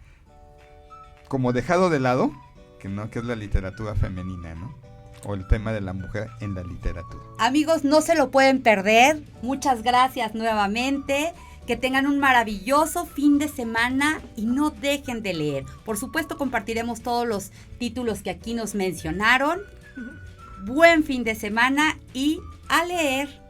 como dejado de lado, que es la literatura femenina, ¿no? O el tema de la mujer en la literatura. Amigos, no se lo pueden perder. Muchas gracias nuevamente. Que tengan un maravilloso fin de semana y no dejen de leer. Por supuesto, compartiremos todos los títulos que aquí nos mencionaron. Buen fin de semana y a leer.